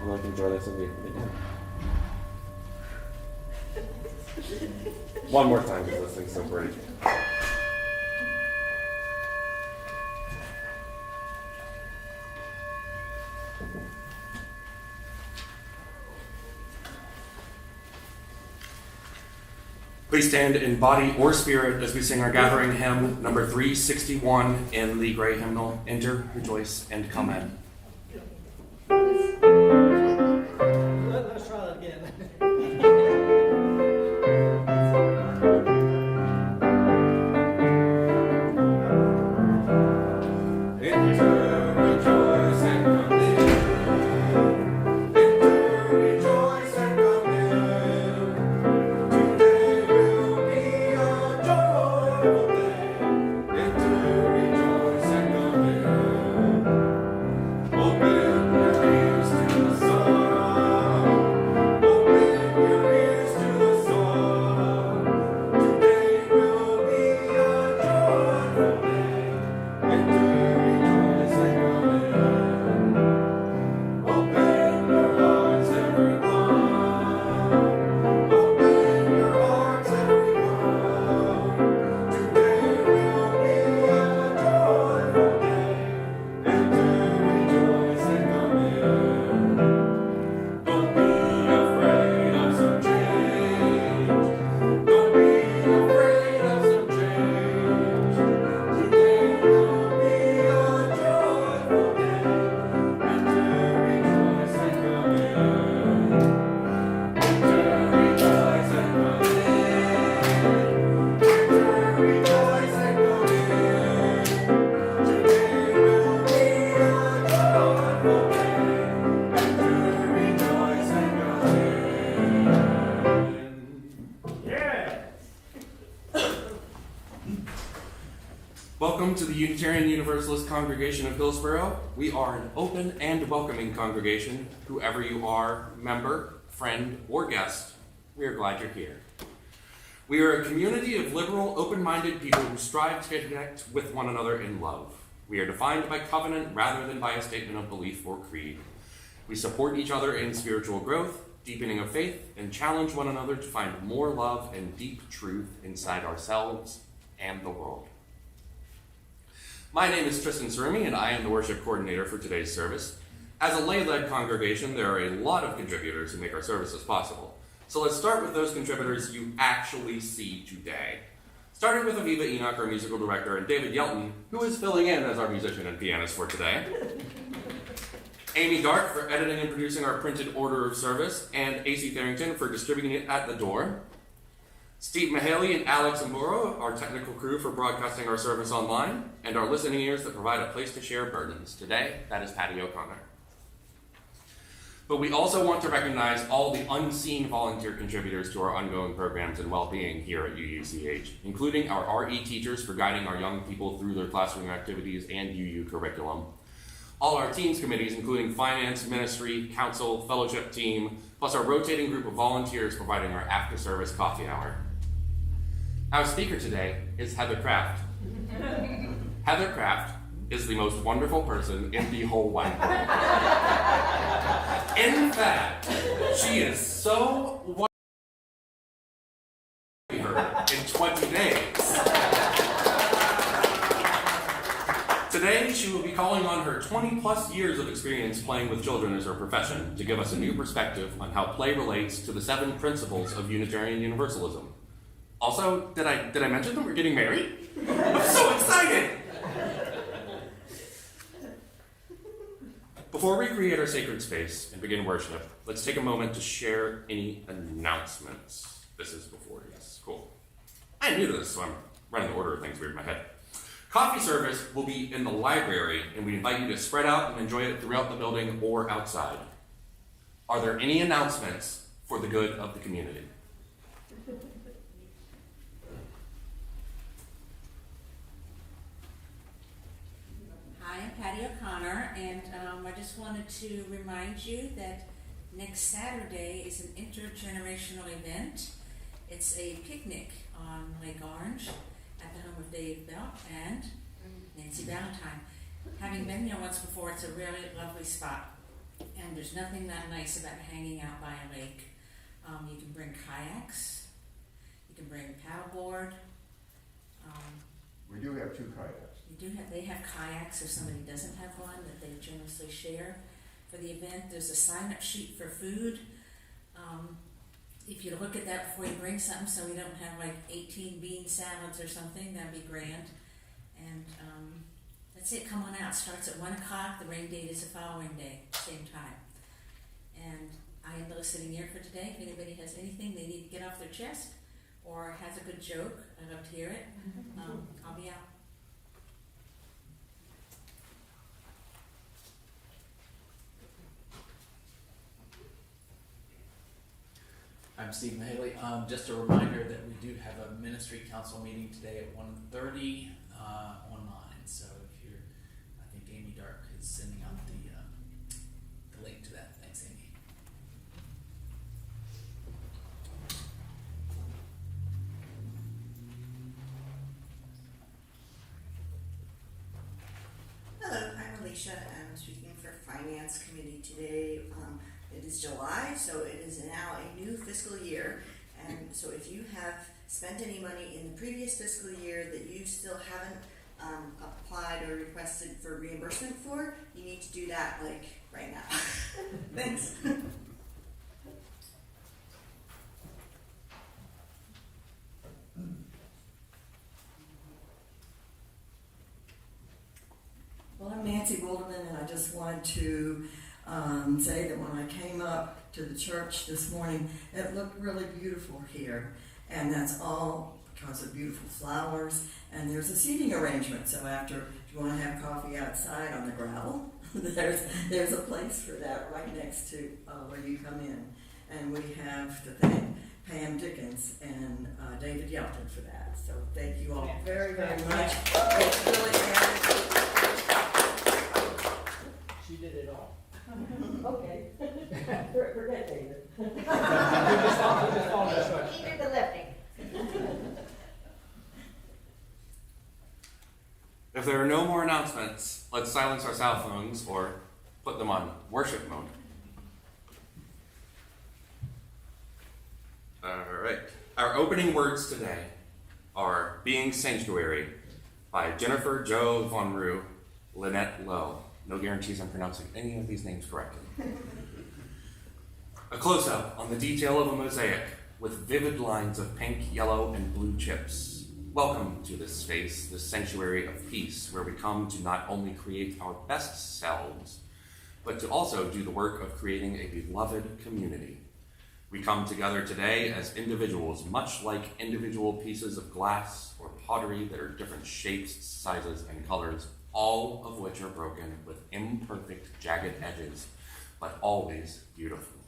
and like enjoy this video. One more time because this thing's so pretty. Please stand in body or spirit as we sing our gathering hymn, number 361 in the gray hymnal, Enter, Rejoice, and Come In. Let's try that again. Welcome to the Unitarian Universalist congregation of Hillsborough. We are an open and welcoming congregation. Whoever you are, member, friend, or guest, we are glad you're here. We are a community of liberal, open-minded people who strive to connect with one another in love. We are defined by covenant rather than by a statement of belief or creed. We support each other in spiritual growth, deepening of faith, and challenge one another to find more love and deep truth inside ourselves and the world. My name is Tristan Surumi, and I am the worship coordinator for today's service. As a lay-led congregation, there are a lot of contributors who make our services possible. So let's start with those contributors you actually see today. Starting with Aviva Enoch, our musical director, and David Yelton, who is filling in as our musician and pianist for today. Amy Dark for editing and producing our printed order of service, and AC Tharrington for distributing it at the door. Steve Mahaley and Alex Mburo, our technical crew for broadcasting our service online, and our listening ears that provide a place to share burdens. Today, that is Patty O'Connor. But we also want to recognize all the unseen volunteer contributors to our ongoing programs and well-being here at UUCH, including our RE teachers for guiding our young people through their classroom activities and UU curriculum. All our teams committees, including finance, ministry, council, fellowship team, plus our rotating group of volunteers providing our after-service coffee hour. Our speaker today is Heather Kraft. Heather Kraft is the most wonderful person in the whole wide world. In fact, she is so wonderful in 20 days. Today, she will be calling on her 20-plus years of experience playing with children as her profession to give us a new perspective on how play relates to the 7 principles of Unitarian Universalism. Also, did I mention that we're getting married? I'm so excited! Before we create our sacred space and begin worship, let's take a moment to share any announcements. This is before, yes, cool. I am new to this, so I'm running the order of things weird in my head. Coffee service will be in the library, and we invite you to spread out and enjoy it throughout the building or outside. Are there any announcements for the good of the community? Hi, I'm Patty O'Connor, and I just wanted to remind you that next Saturday is an intergenerational event. It's a picnic on Lake Orange at the home of Dave Bell and Nancy Valentine. Having been there once before, it's a really lovely spot. And there's nothing that nice about hanging out by a lake. You can bring kayaks, you can bring paddleboard. We do have 2 kayaks. They have kayaks if somebody doesn't have one that they generously share for the event. There's a sign-up sheet for food. If you look at that before you bring something, so we don't have like 18 bean salads or something, that'd be grand. And that's it, come on out. Starts at 1 o'clock, the rain date is the following day, same time. And I am the listening ear for today. If anybody has anything they need to get off their chest or has a good joke, I'd love to hear it. I'll be out. I'm Steve Mahaley. Just a reminder that we do have a ministry council meeting today at 1:30 online. So if you're, I think Amy Dark is sending out the link to that. Thanks, Amy. Hello, I'm Alicia. I'm speaking for Finance Committee today. It is July, so it is now a new fiscal year. And so if you have spent any money in the previous fiscal year that you still haven't applied or requested for reimbursement for, you need to do that like right now. Thanks. Well, I'm Nancy Wilderman, and I just wanted to say that when I came up to the church this morning, it looked really beautiful here, and that's all because of beautiful flowers, and there's a seating arrangement, so after if you want to have coffee outside on the gravel, there's a place for that right next to where you come in, and we have to thank Pam Dickens and David Yelton for that, so thank you all very, very much. It's really She did it all. okay. Forget David. You just followed us right. He did the lifting. If there are no more announcements, let's silence our cell phones or put them on worship mode. All right. Our opening words today are Being Sanctuary by Jennifer Jo Von Roo, Lynette Lowe. No guarantees I'm pronouncing any of these names correctly. A close-up on the detail of a mosaic with vivid lines of pink, yellow, and blue chips. Welcome to this space, this sanctuary of peace, where we come to not only create our best selves, but to also do the work of creating a beloved community. We come together today as individuals, much like individual pieces of glass or pottery that are different shapes, sizes, and colors, all of which are broken with imperfect, jagged edges, but always beautiful.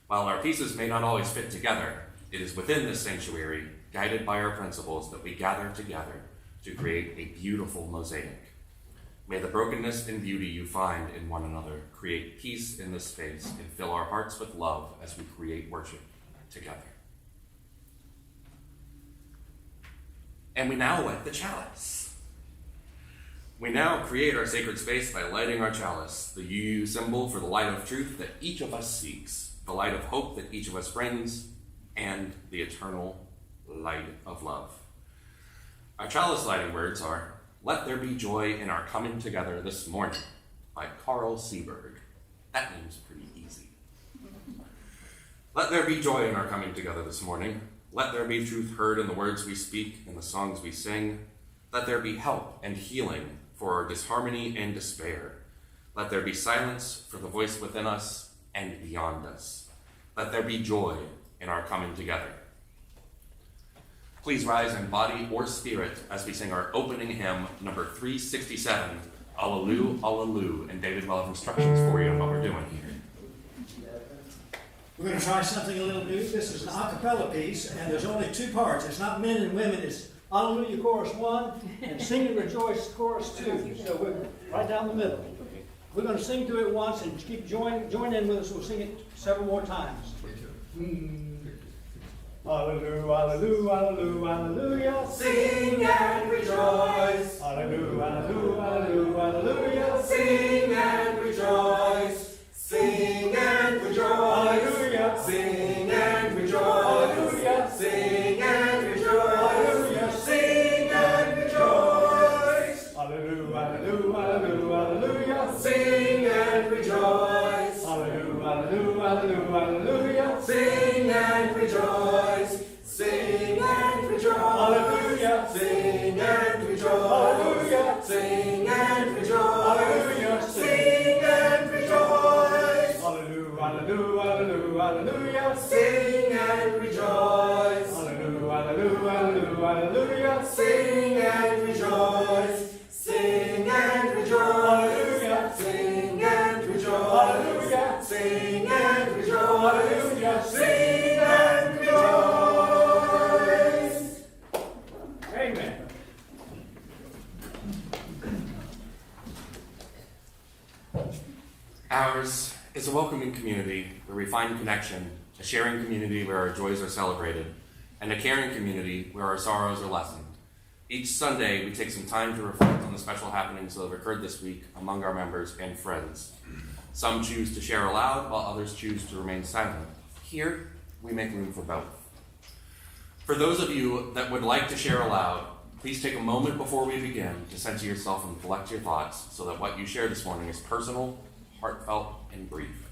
While our pieces may not always fit together, it is within this sanctuary, guided by our principles, that we gather together to create a beautiful mosaic. May the brokenness and beauty you find in one another create peace in this space and fill our hearts with love as we create worship together. And we now light the chalice. We now create our sacred space by lighting our chalice, the UU symbol for the light of truth that each of us seeks, the light of hope that each of us brings, and the eternal light of love. Our chalice lighting words are, "Let there be joy in our coming together this morning," by Carl Seberg. That name's pretty easy. Let there be joy in our coming together this morning. Let there be truth heard in the words we speak, in the songs we sing. Let there be help and healing for our disharmony and despair. Let there be silence for the voice within us and beyond us. Let there be joy in our coming together. Please rise in body or spirit as we sing our opening hymn, number 367, Alleluia, Alleluia. And David will have instructions for you on what we're doing here. We're going to try something a little new. This is an a cappella piece, and there's only 2 parts. It's not men and women. It's Alleluia chorus 1 and Sing and Rejoice chorus 2. So we're right down the middle. We're going to sing through it once and keep join in with us. We'll sing it several more times. Alleluia, alleluia, alleluia, alleluia. Sing and rejoice. Alleluia, alleluia, alleluia, alleluia. Sing and rejoice. welcoming community where we find connection, a sharing community where our joys are celebrated, and a caring community where our sorrows are lessened. Each Sunday, we take some time to reflect on the special happenings that have occurred this week among our members and friends. Some choose to share aloud, while others choose to remain silent. Here, we make room for both. For those of you that would like to share aloud, please take a moment before we begin to center yourself and collect your thoughts so that what you share this morning is personal, heartfelt, and brief.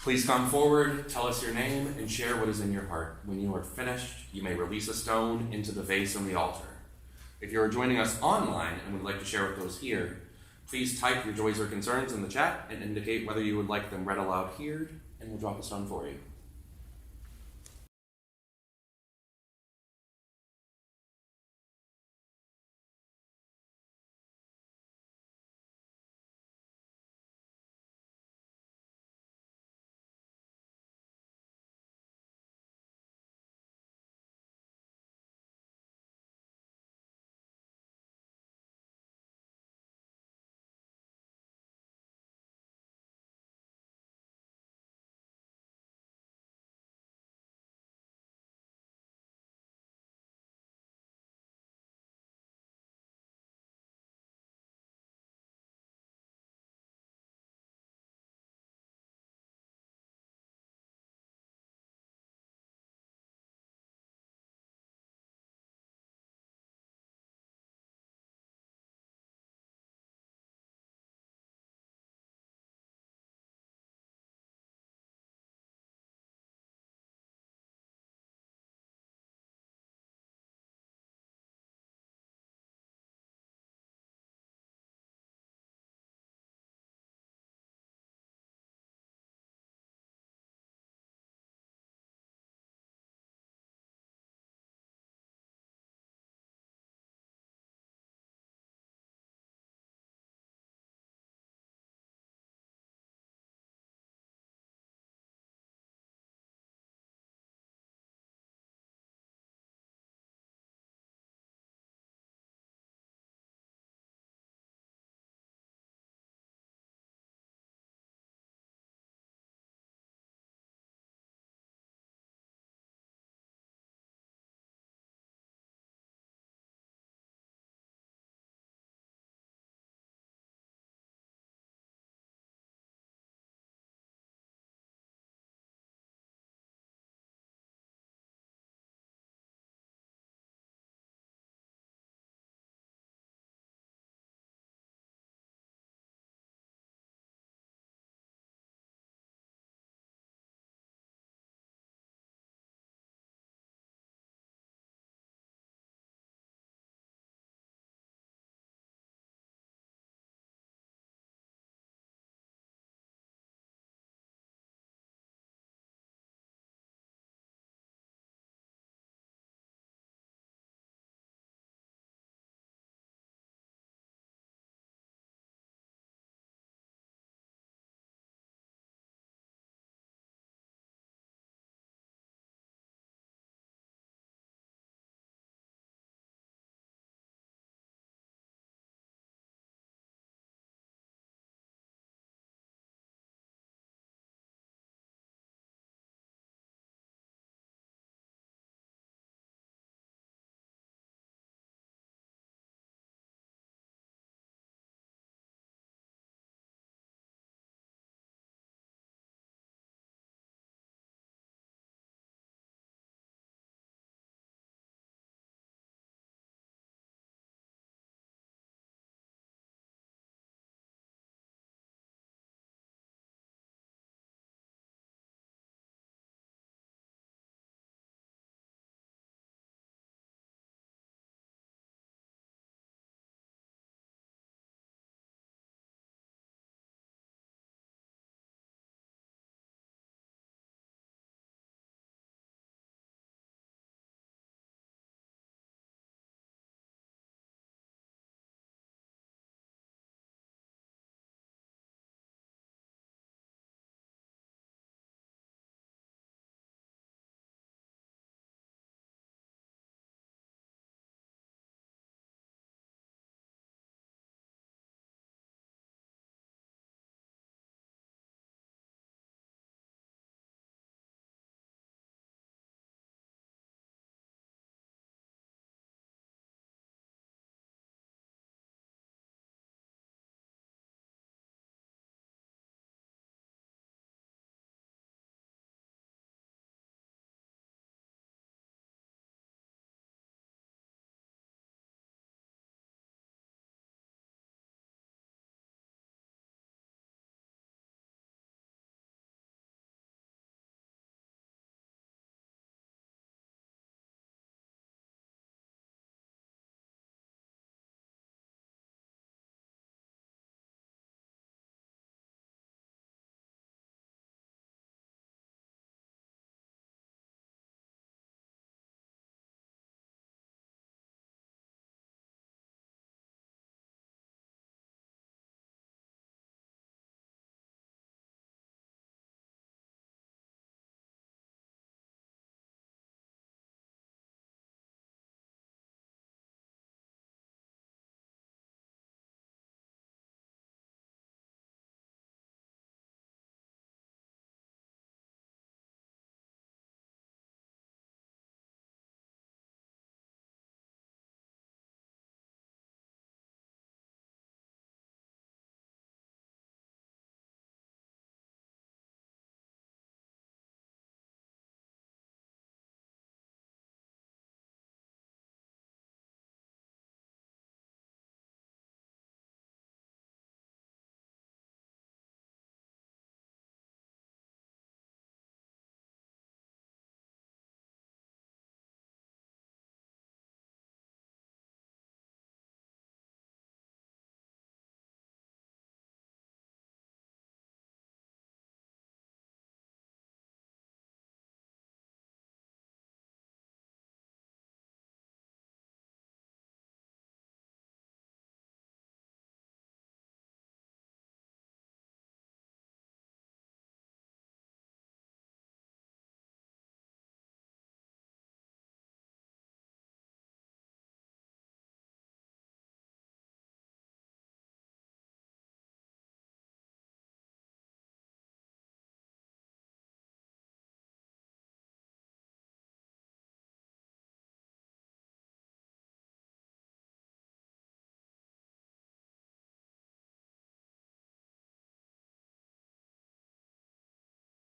Please come forward, tell us your name, and share what is in your heart. When you are finished, you may release a stone into the vase on the altar. If you are joining us online and would like to share with those here, please type your joys or concerns in the chat and indicate whether you would like them read aloud here, and we'll drop a stone for you.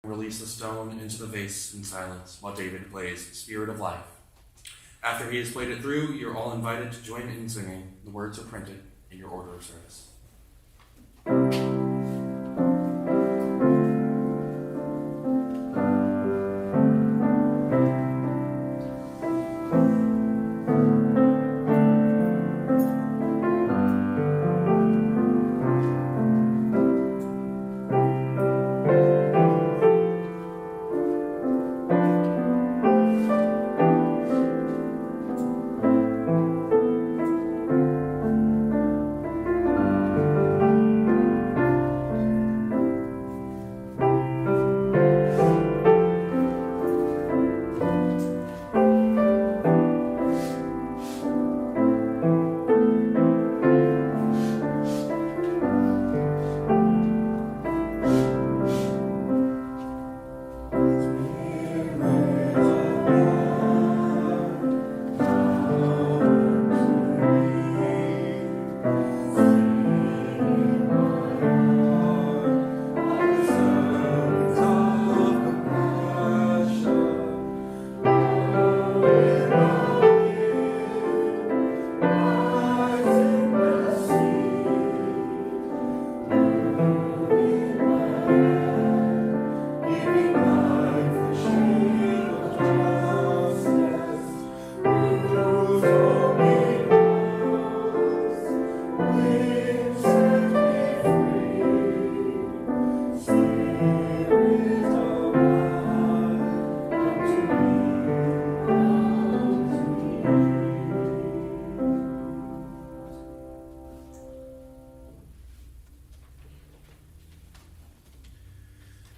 Release the stone into the vase in silence while David plays Spirit of Life. After he has played it through, you're all invited to join in singing. The words are printed in your order of service.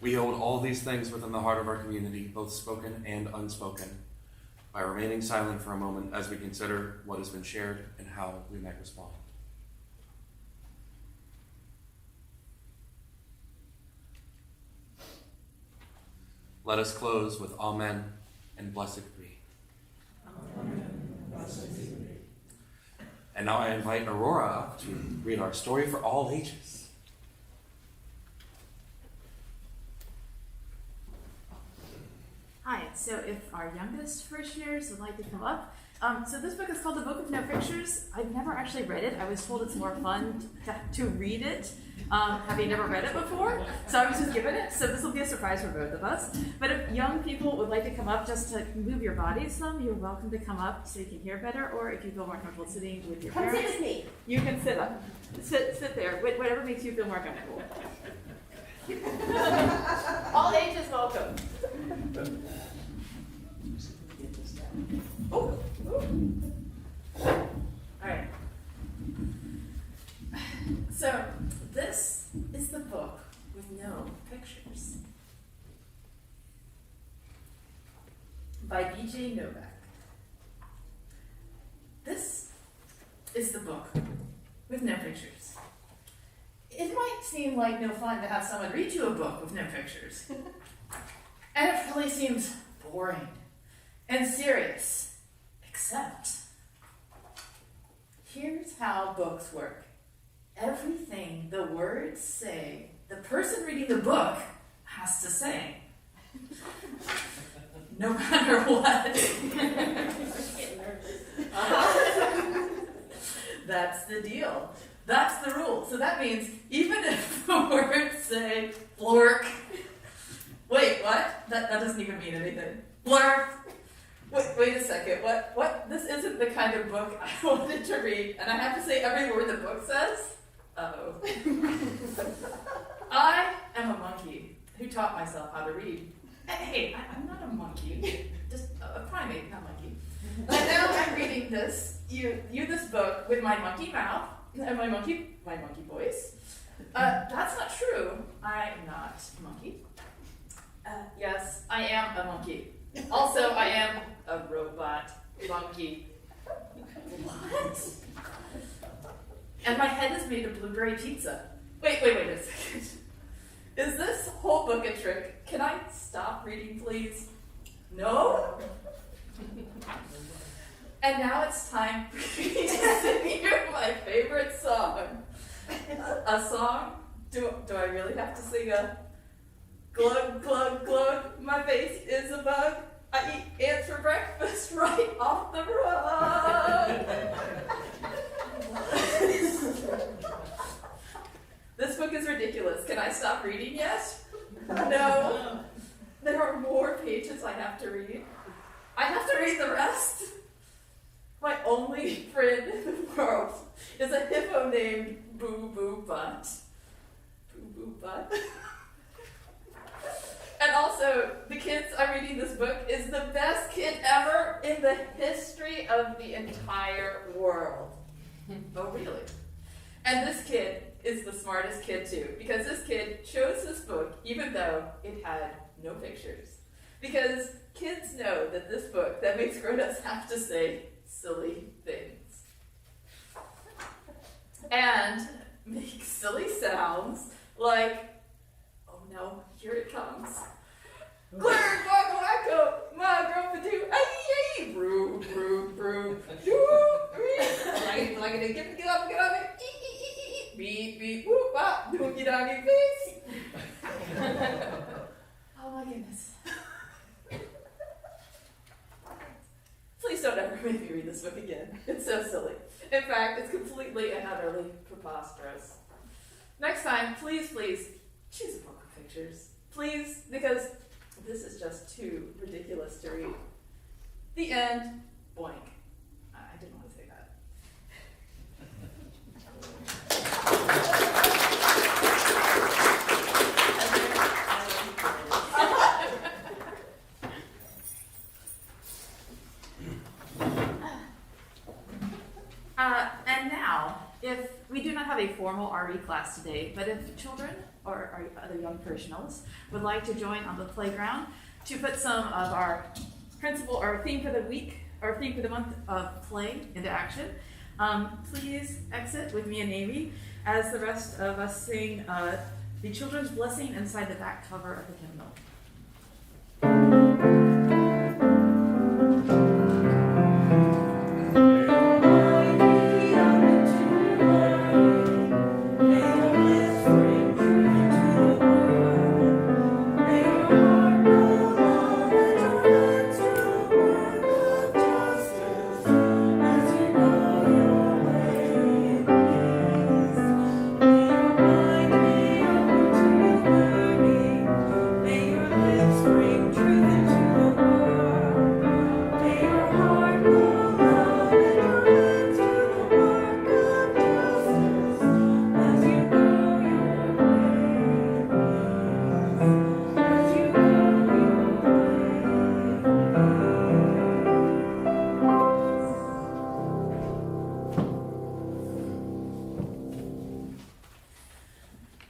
We hold all these things within the heart of our community, both spoken and unspoken, by remaining silent for a moment as we consider what has been shared and how we might respond. Let us close with Amen and Blessed be. Amen. Blessed be. And now I invite Aurora up to read our story for all ages. Hi, so if our youngest parishioners would like to come up. So this book is called The Book of No Pictures. I've never actually read it. I was told it's more fun to read it, having never read it before. So I was just given it. So this will be a surprise for both of us. But if young people would like to come up just to move your bodies some, you're welcome to come up so you can hear better. Or if you feel more comfortable sitting with your parents, Come sit with me. you can sit up. Sit there. Whatever makes you feel more comfortable. All ages welcome. Oh. All right. So this is the book with no pictures by B.J. Novak. This is the book with no pictures. It might seem like no fun to have someone read you a book with no pictures. And it probably seems boring and serious, except here's how books work. Everything the words say, the person reading the book has to say. No matter what. That's the deal. That's the rule. So that means even if the words say blork, wait, what? That doesn't even mean anything. Blurk. Wait a second. What? This isn't the kind of book I wanted to read, and I have to say every word the book says? Uh-oh. I am a monkey who taught myself how to read. Hey, I'm not a monkey. Just a primate, not monkey. And now I'm reading this, this book with my monkey mouth and my monkey voice. That's not true. I am not a monkey. Yes, I am a monkey. Also, I am a robot monkey. What? And my head is made of blueberry pizza. Wait a second. Is this whole book a trick? Can I stop reading, please? No? And now it's time for me to sing you my favorite song. A song? Do I really have to sing a Glug, glug, glug, my face is a bug. I eat ants for breakfast right off the rug. This book is ridiculous. Can I stop reading yet? No. There are more pages I have to read. I have to read the rest. My only friend in the world is a hippo named Boo Boo Butt. Boo Boo Butt. And also, the kid I'm reading this book is the best kid ever in the history of the entire world. Oh, really? And this kid is the smartest kid too, because this kid chose this book even though it had no pictures. Because kids know that this book that makes grown-ups have to say silly things. And make silly sounds like, oh no, here it comes. Clear, wacko, wacko, my grandpa do, ay, brew, brew, brew, like it, get up, beep, beep, whoop, bop, doogie doggy face. Oh my goodness. Please don't ever make me read this book again. It's so silly. In fact, it's completely and utterly preposterous. Next time, please, please, choose a book with pictures. Please, because this is just too ridiculous to read. The end. Boink. I didn't want to say that. And now, if we do not have a formal RE class today, but if children or other young professionals would like to join on the playground to put some of our principle or theme for the week or theme for the month of play into action, please exit with me and Amy as the rest of us sing the Children's Blessing inside the back cover of the hymnal.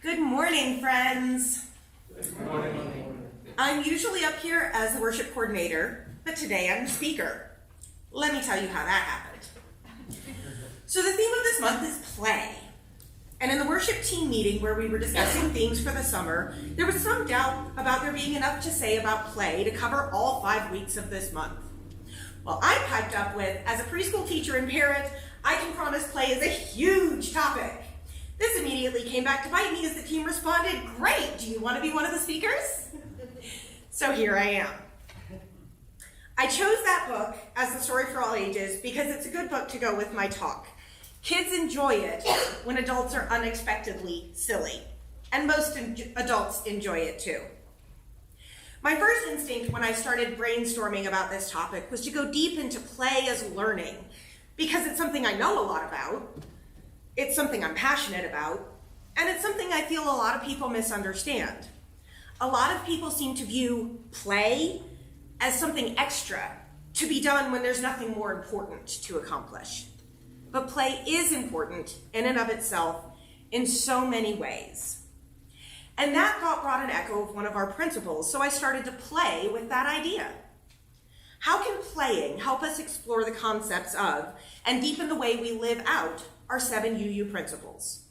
Good morning, friends. Good morning. I'm usually up here as the worship coordinator, but today I'm the speaker. Let me tell you how that happened. So the theme of this month is play. And in the worship team meeting where we were discussing themes for the summer, there was some doubt about there being enough to say about play to cover all 5 weeks of this month. Well, I piped up with, as a preschool teacher and parent, I can promise play is a huge topic. This immediately came back to bite me as the team responded, "Great, do you want to be one of the speakers?" So here I am. I chose that book as the story for all ages because it's a good book to go with my talk. Kids enjoy it when adults are unexpectedly silly, and most adults enjoy it too. My first instinct when I started brainstorming about this topic was to go deep into play as learning, because it's something I know a lot about. It's something I'm passionate about, and it's something I feel a lot of people misunderstand. A lot of people seem to view play as something extra to be done when there's nothing more important to accomplish. But play is important in and of itself in so many ways. And that thought brought an echo of one of our principles, so I started to play with that idea. How can playing help us explore the concepts of and deepen the way we live out our 7 UU principles?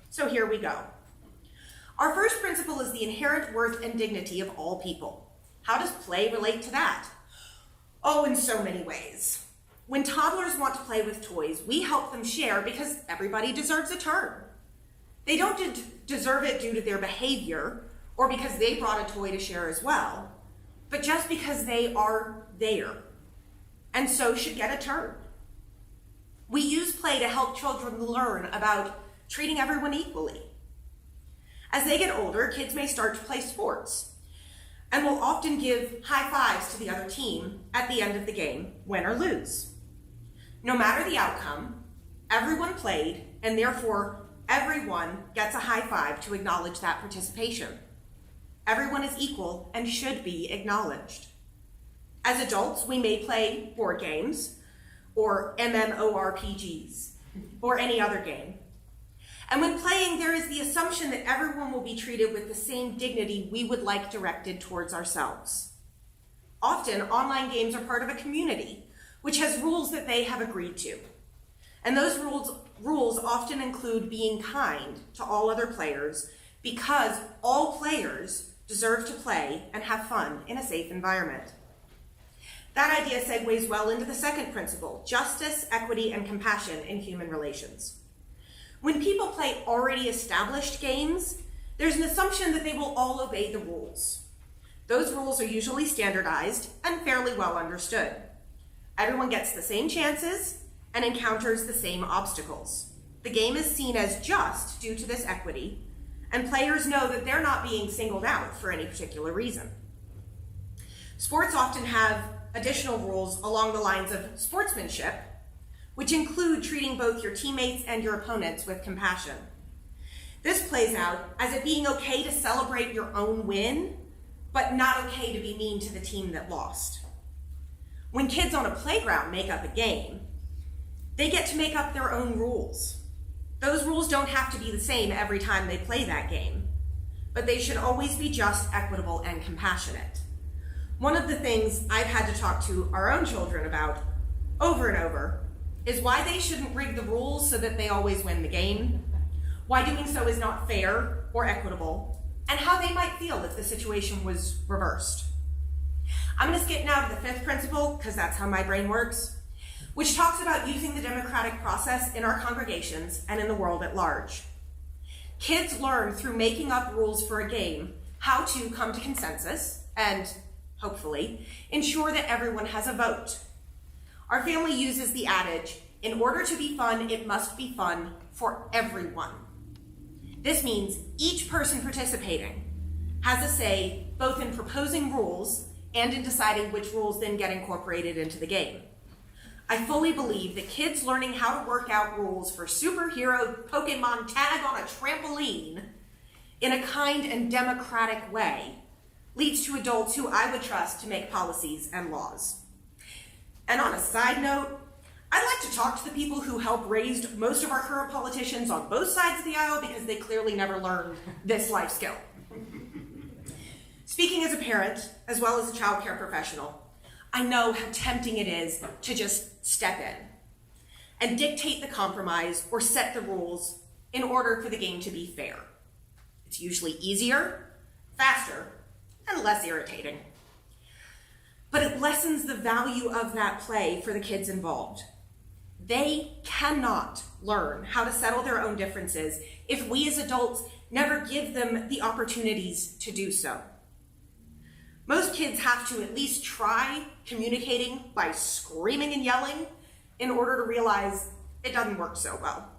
So here we go. Our first principle is the inherent worth and dignity of all people. How does play relate to that? Oh, in so many ways. When toddlers want to play with toys, we help them share because everybody deserves a turn. They don't deserve it due to their behavior or because they brought a toy to share as well, but just because they are there, and so should get a turn. We use play to help children learn about treating everyone equally. As they get older, kids may start to play sports, and will often give high fives to the other team at the end of the game, win or lose. No matter the outcome, everyone played, and therefore everyone gets a high five to acknowledge that participation. Everyone is equal and should be acknowledged. As adults, we may play board games, or MMORPGs, or any other game. And when playing, there is the assumption that everyone will be treated with the same dignity we would like directed towards ourselves. Often, online games are part of a community, which has rules that they have agreed to. And those rules often include being kind to all other players, because all players deserve to play and have fun in a safe environment. That idea segues well into the second principle, justice, equity, and compassion in human relations. When people play already established games, there's an assumption that they will all obey the rules. Those rules are usually standardized and fairly well understood. Everyone gets the same chances and encounters the same obstacles. The game is seen as just due to this equity, and players know that they're not being singled out for any particular reason. Sports often have additional rules along the lines of sportsmanship, which include treating both your teammates and your opponents with compassion. This plays out as it being okay to celebrate your own win, but not okay to be mean to the team that lost. When kids on a playground make up a game, they get to make up their own rules. Those rules don't have to be the same every time they play that game, but they should always be just, equitable, and compassionate. One of the things I've had to talk to our own children about over and over is why they shouldn't rig the rules so that they always win the game, why doing so is not fair or equitable, and how they might feel if the situation was reversed. I'm going to skip now to the fifth principle, because that's how my brain works, which talks about using the democratic process in our congregations and in the world at large. Kids learn through making up rules for a game how to come to consensus and, hopefully, ensure that everyone has a vote. Our family uses the adage, in order to be fun, it must be fun for everyone. This means each person participating has a say both in proposing rules and in deciding which rules then get incorporated into the game. I fully believe that kids learning how to work out rules for superhero Pokemon tag on a trampoline in a kind and democratic way leads to adults who I would trust to make policies and laws. And on a side note, I'd like to talk to the people who help raise most of our current politicians on both sides of the aisle, because they clearly never learned this life skill. Speaking as a parent, as well as a child care professional, I know how tempting it is to just step in and dictate the compromise or set the rules in order for the game to be fair. It's usually easier, faster, and less irritating. But it lessens the value of that play for the kids involved. They cannot learn how to settle their own differences if we as adults never give them the opportunities to do so. Most kids have to at least try communicating by screaming and yelling in order to realize it doesn't work so well.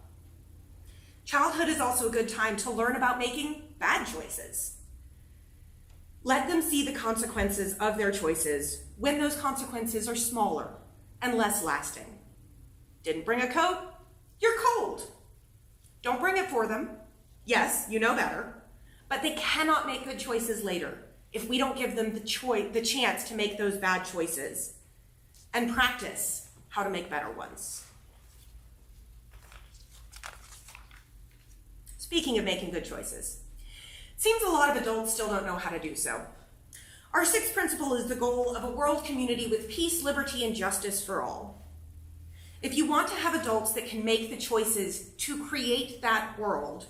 Childhood is also a good time to learn about making bad choices. Let them see the consequences of their choices when those consequences are smaller and less lasting. Didn't bring a coat? You're cold. Don't bring it for them. Yes, you know better. But they cannot make good choices later if we don't give them the chance to make those bad choices and practice how to make better ones. Speaking of making good choices, seems a lot of adults still don't know how to do so. Our sixth principle is the goal of a world community with peace, liberty, and justice for all. If you want to have adults that can make the choices to create that world,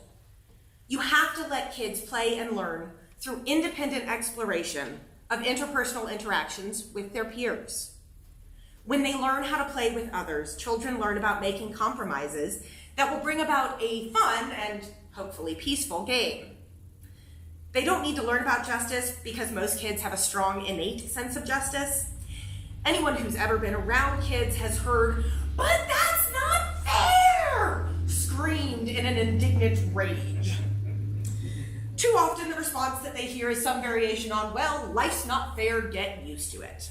you have to let kids play and learn through independent exploration of interpersonal interactions with their peers. When they learn how to play with others, children learn about making compromises that will bring about a fun and hopefully peaceful game. They don't need to learn about justice because most kids have a strong innate sense of justice. Anyone who's ever been around kids has heard, "But that's not fair!" screamed in an indignant rage. Too often the response that they hear is some variation on, "Well, life's not fair, get used to it."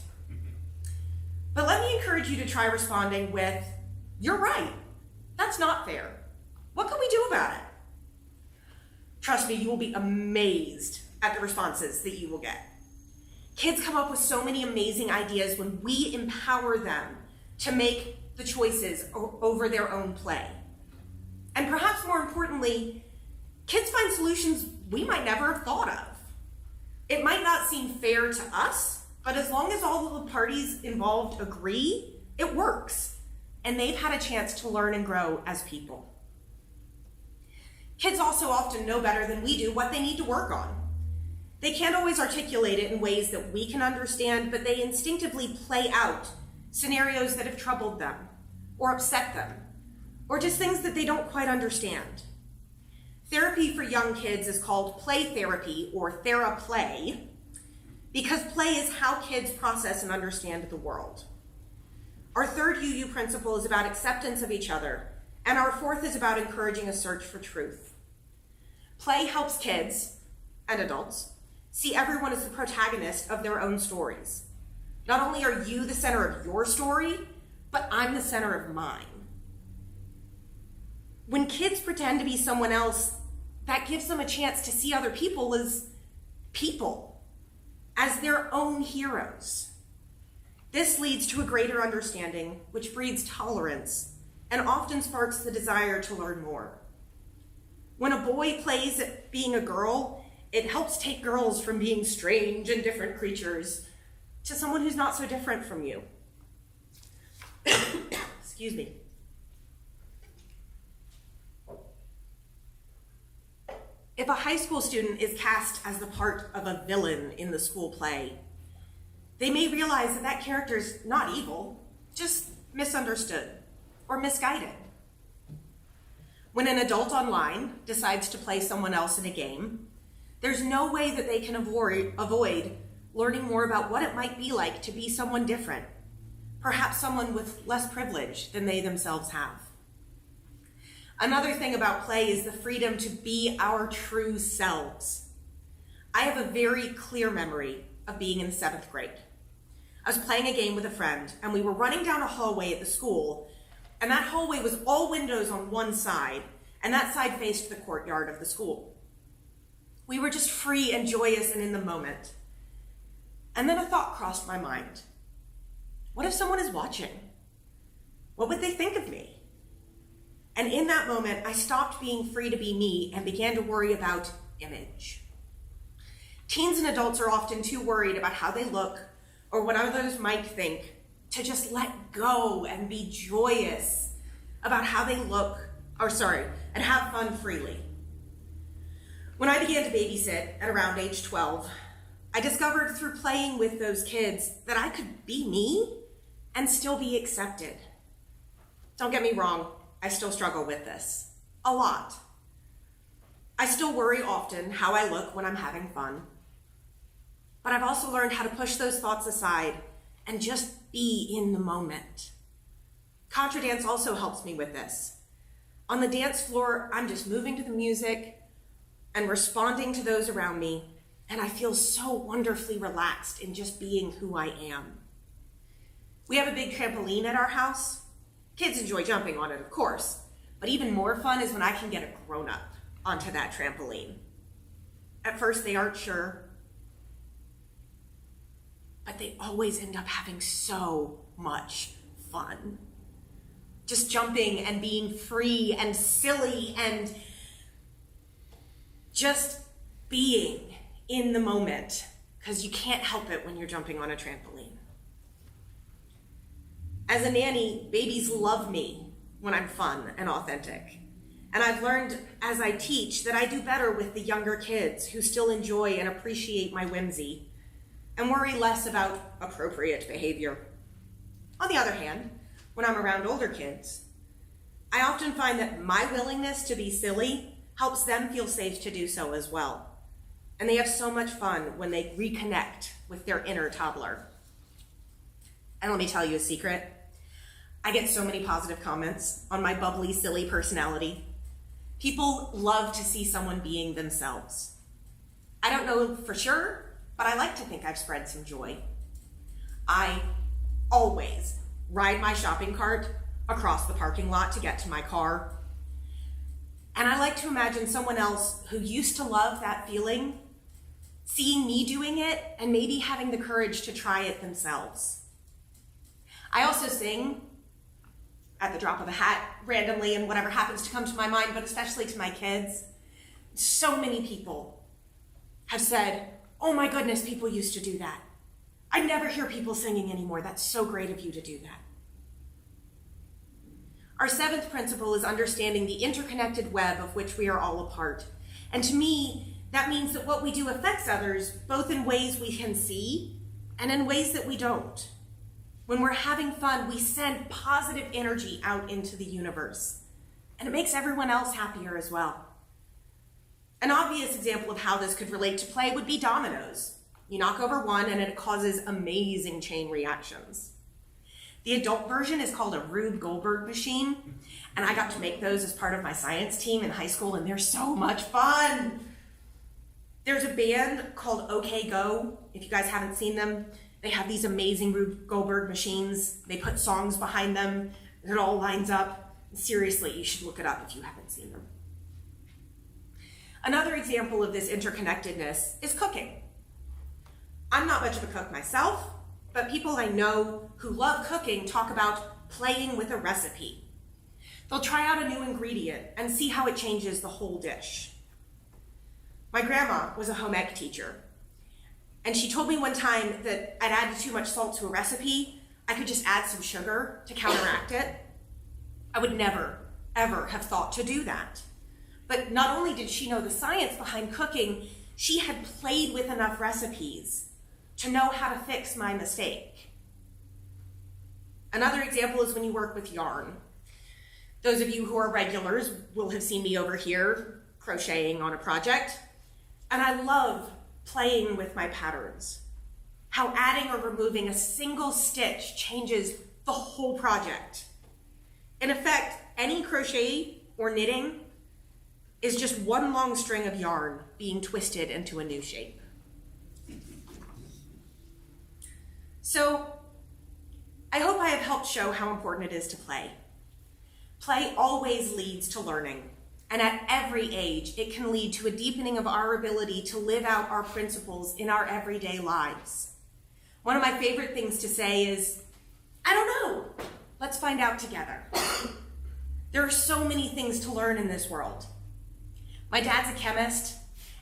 But let me encourage you to try responding with, "You're right, that's not fair. What can we do about it?" Trust me, you will be amazed at the responses that you will get. Kids come up with so many amazing ideas when we empower them to make the choices over their own play. And perhaps more importantly, kids find solutions we might never have thought of. It might not seem fair to us, but as long as all of the parties involved agree, it works. And they've had a chance to learn and grow as people. Kids also often know better than we do what they need to work on. They can't always articulate it in ways that we can understand, but they instinctively play out scenarios that have troubled them, or upset them, or just things that they don't quite understand. Therapy for young kids is called play therapy, or theraplay, because play is how kids process and understand the world. Our third UU principle is about acceptance of each other, and our fourth is about encouraging a search for truth. Play helps kids, and adults, see everyone as the protagonist of their own stories. Not only are you the center of your story, but I'm the center of mine. When kids pretend to be someone else, that gives them a chance to see other people, as their own heroes. This leads to a greater understanding, which breeds tolerance, and often sparks the desire to learn more. When a boy plays at being a girl, it helps take girls from being strange and different creatures to someone who's not so different from you. Excuse me. If a high school student is cast as the part of a villain in the school play, they may realize that that character's not evil, just misunderstood or misguided. When an adult online decides to play someone else in a game, there's no way that they can avoid learning more about what it might be like to be someone different, perhaps someone with less privilege than they themselves have. Another thing about play is the freedom to be our true selves. I have a very clear memory of being in 7th grade. I was playing a game with a friend, and we were running down a hallway at the school, and that hallway was all windows on one side, and that side faced the courtyard of the school. We were just free and joyous and in the moment. And then a thought crossed my mind. What if someone is watching? What would they think of me? And in that moment, I stopped being free to be me and began to worry about image. Teens and adults are often too worried about how they look or what others might think to just let go and be joyous about how they look, and have fun freely. When I began to babysit at around age 12, I discovered through playing with those kids that I could be me and still be accepted. Don't get me wrong, I still struggle with this, a lot. I still worry often how I look when I'm having fun. But I've also learned how to push those thoughts aside and just be in the moment. Contra dance also helps me with this. On the dance floor, I'm just moving to the music and responding to those around me, and I feel so wonderfully relaxed in just being who I am. We have a big trampoline at our house. Kids enjoy jumping on it, of course, but even more fun is when I can get a grown-up onto that trampoline. At first, they aren't sure, but they always end up having so much fun. Just jumping and being free and silly and just being in the moment, because you can't help it when you're jumping on a trampoline. As a nanny, babies love me when I'm fun and authentic. And I've learned as I teach that I do better with the younger kids who still enjoy and appreciate my whimsy and worry less about appropriate behavior. On the other hand, when I'm around older kids, I often find that my willingness to be silly helps them feel safe to do so as well. and they have so much fun when they reconnect with their inner toddler. And let me tell you a secret. I get so many positive comments on my bubbly, silly personality. People love to see someone being themselves. I don't know for sure, but I like to think I've spread some joy. I always ride my shopping cart across the parking lot to get to my car. And I like to imagine someone else who used to love that feeling, seeing me doing it and maybe having the courage to try it themselves. I also sing at the drop of a hat, randomly, and whatever happens to come to my mind, but especially to my kids. So many people have said, oh my goodness, people used to do that. I never hear people singing anymore. That's so great of you to do that. Our 7th principle is understanding the interconnected web of which we are all a part. And to me, that means that what we do affects others, both in ways we can see and in ways that we don't. When we're having fun, we send positive energy out into the universe, and it makes everyone else happier as well. An obvious example of how this could relate to play would be dominoes. You knock over one and it causes amazing chain reactions. The adult version is called a Rube Goldberg machine, and I got to make those as part of my science team in high school, and they're so much fun. There's a band called OK Go. If you guys haven't seen them, they have these amazing Rube Goldberg machines. They put songs behind them. It all lines up. Seriously, you should look it up if you haven't seen them. Another example of this interconnectedness is cooking. I'm not much of a cook myself, but people I know who love cooking talk about playing with a recipe. They'll try out a new ingredient and see how it changes the whole dish. My grandma was a home ec teacher, and she told me one time that I'd added too much salt to a recipe. I could just add some sugar to counteract it. I would never, ever have thought to do that. But not only did she know the science behind cooking, she had played with enough recipes to know how to fix my mistake. Another example is when you work with yarn. Those of you who are regulars will have seen me over here crocheting on a project, and I love playing with my patterns. How adding or removing a single stitch changes the whole project. In effect, any crochet or knitting is just one long string of yarn being twisted into a new shape. So, I hope I have helped show how important it is to play. Play always leads to learning, and at every age, it can lead to a deepening of our ability to live out our principles in our everyday lives. One of my favorite things to say is, I don't know, let's find out together. There are so many things to learn in this world. My dad's a chemist,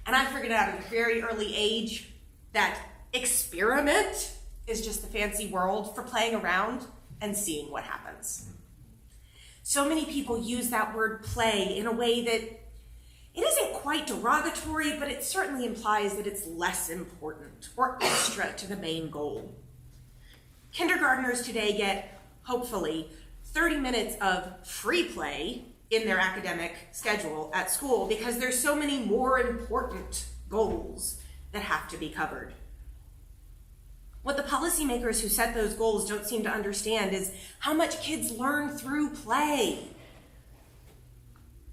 and I figured out at a very early age that experiment is just the fancy word for playing around and seeing what happens. So many people use that word play in a way that it isn't quite derogatory, but it certainly implies that it's less important or extra to the main goal. Kindergartners today get, hopefully, 30 minutes of free play in their academic schedule at school because there's so many more important goals that have to be covered. What the policymakers who set those goals don't seem to understand is how much kids learn through play.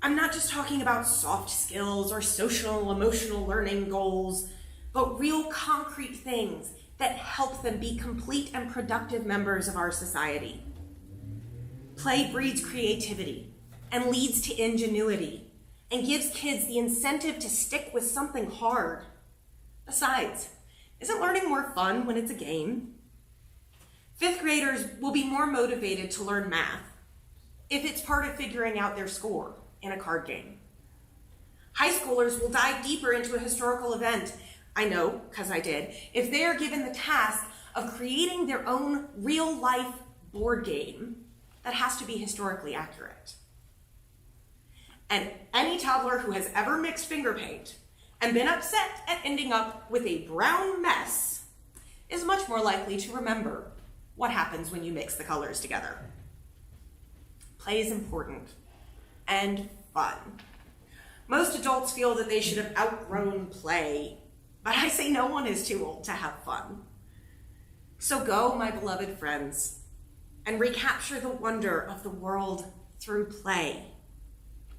I'm not just talking about soft skills or social, emotional learning goals, but real concrete things that help them be complete and productive members of our society. Play breeds creativity and leads to ingenuity and gives kids the incentive to stick with something hard. Besides, isn't learning more fun when it's a game? 5th graders will be more motivated to learn math if it's part of figuring out their score in a card game. High schoolers will dive deeper into a historical event, I know, because I did, if they are given the task of creating their own real-life board game that has to be historically accurate. And any toddler who has ever mixed finger paint and been upset at ending up with a brown mess is much more likely to remember what happens when you mix the colors together. Play is important and fun. Most adults feel that they should have outgrown play, but I say no one is too old to have fun. So go, my beloved friends, and recapture the wonder of the world through play.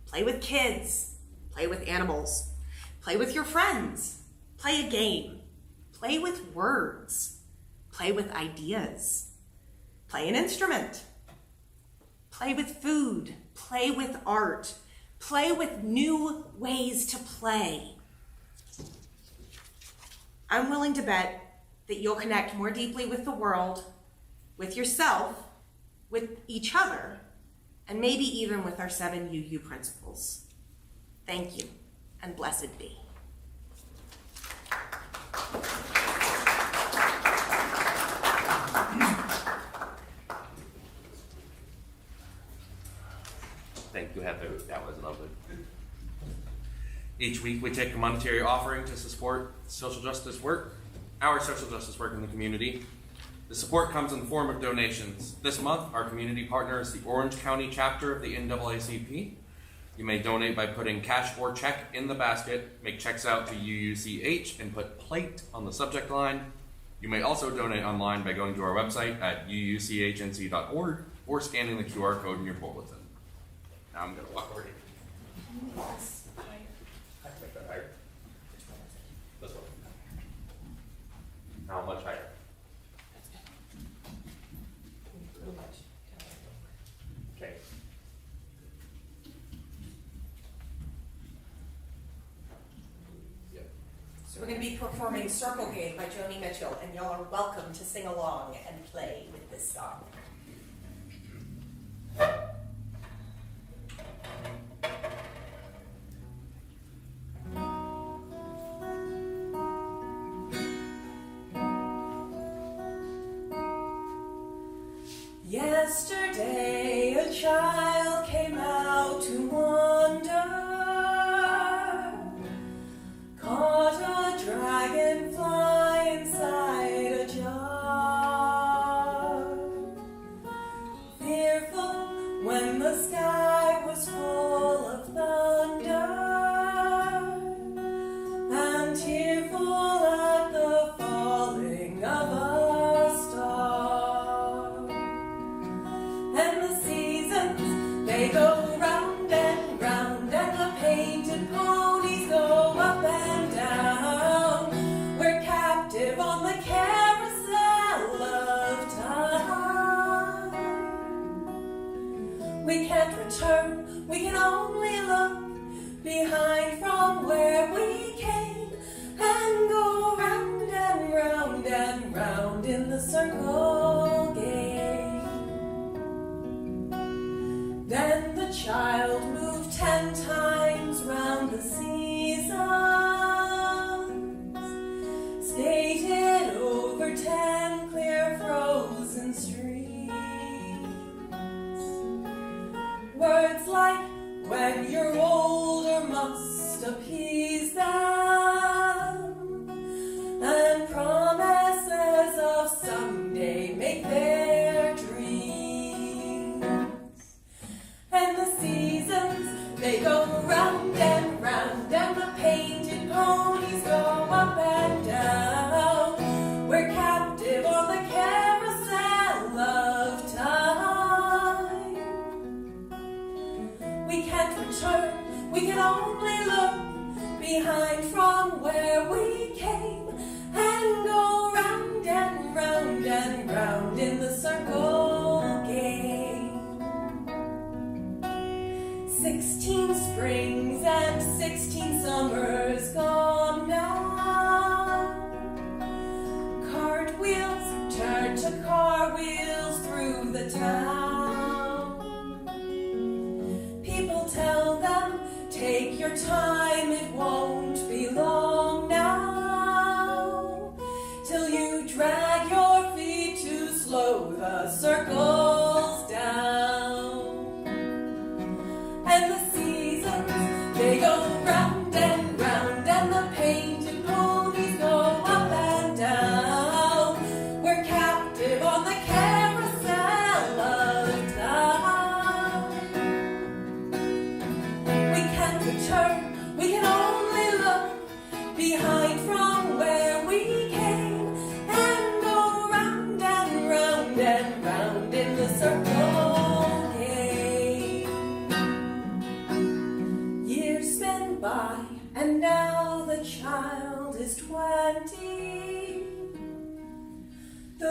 Play with kids, play with animals, play with your friends, play a game, play with words, play with ideas, play an instrument, play with food, play with art, play with new ways to play. I'm willing to bet that you'll connect more deeply with the world, with yourself, with each other, and maybe even with our 7 UU principles. Thank you, and blessed be. Thank you, Heather. That was lovely. Each week we take a monetary offering to support social justice work, our social justice work in the community. The support comes in the form of donations. This month, our community partner is the Orange County chapter of the NAACP. You may donate by putting cash or check in the basket, make checks out to UUCH, and put plate on the subject line. You may also donate online by going to our website at uuchnc.org or scanning the QR code in your bulletin. Now I'm going to walk over here. Make that higher. This one. How much higher? Okay. Yep. So we're going to be performing Circle Game by Joni Mitchell, and y'all are welcome to sing along and play with this song. Yesterday a child came out to wander, caught a dragonfly inside a jar. Fearful when the sky was full of thunder, and tearful at the falling of a star. And the seasons, they go round and round, and the painted ponies go up and down. We're captive on the carousel of time. We can't return, we can only look behind from where we came, and go round and round and round in the circle game. Then the child moved 10 times round the seasons, skated over 10 clear frozen streams. Words like, when you're older, must appease them, and promises of someday make their dreams. And the seasons, they go round and round, and the painted ponies go up and down. We're captive on the carousel of time. We can't return, we can only look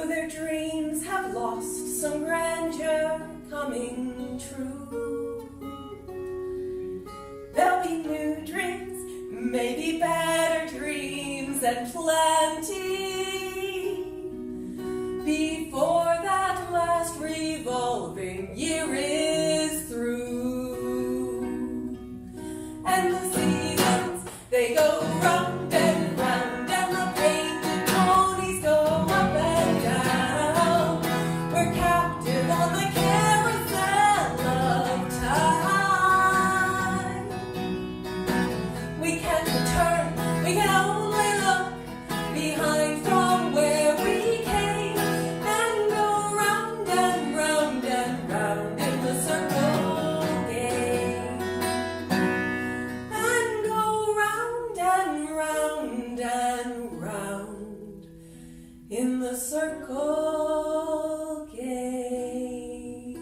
who their dreams have lost some grandeur coming true. There'll be new dreams, maybe better dreams and plenty before that last revolving year is through. And the seasons, they go round and round, and the painted ponies go up and down. We're captive on the carousel of time. We can't return, we can only look behind from where we came, and go round and round and round in the circle game. And go round and round and round in the circle game.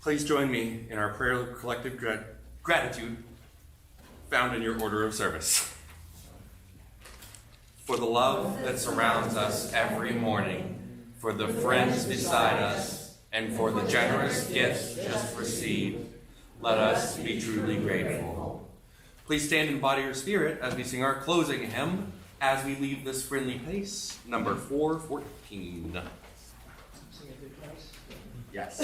Please join me in our prayer of collective gratitude found in your order of service. For the love that surrounds us every morning, for the friends beside us, and for the generous gifts just received, let us be truly grateful. Please stand in body or spirit as we sing our closing hymn as we leave this friendly place, number 414. Sing it good place. Yes.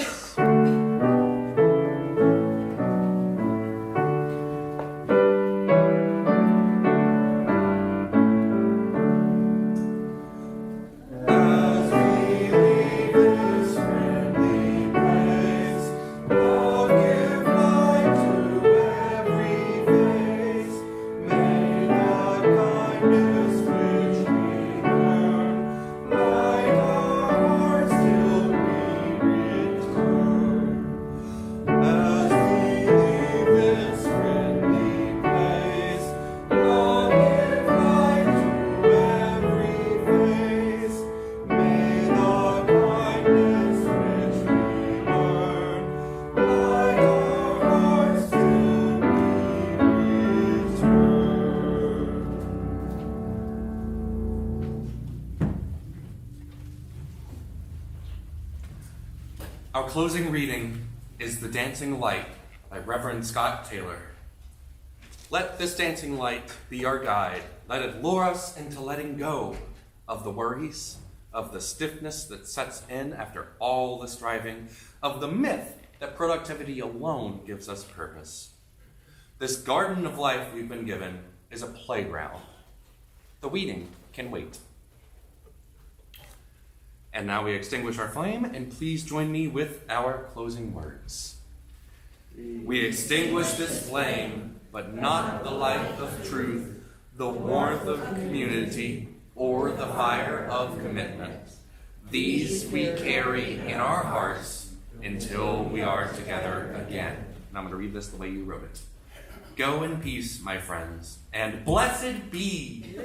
Our closing reading is The Dancing Light by Reverend Scott Taylor. Let this dancing light be our guide. Let it lure us into letting go of the worries, of the stiffness that sets in after all the striving, of the myth that productivity alone gives us purpose. This garden of life we've been given is a playground. The weeding can wait. And now we extinguish our flame, and please join me with our closing words. We extinguish this flame, but not the light of truth, the warmth of community, or the fire of commitment. These we carry in our hearts until we are together again. And I'm going to read this the way you wrote it. Go in peace, my friends, and blessed be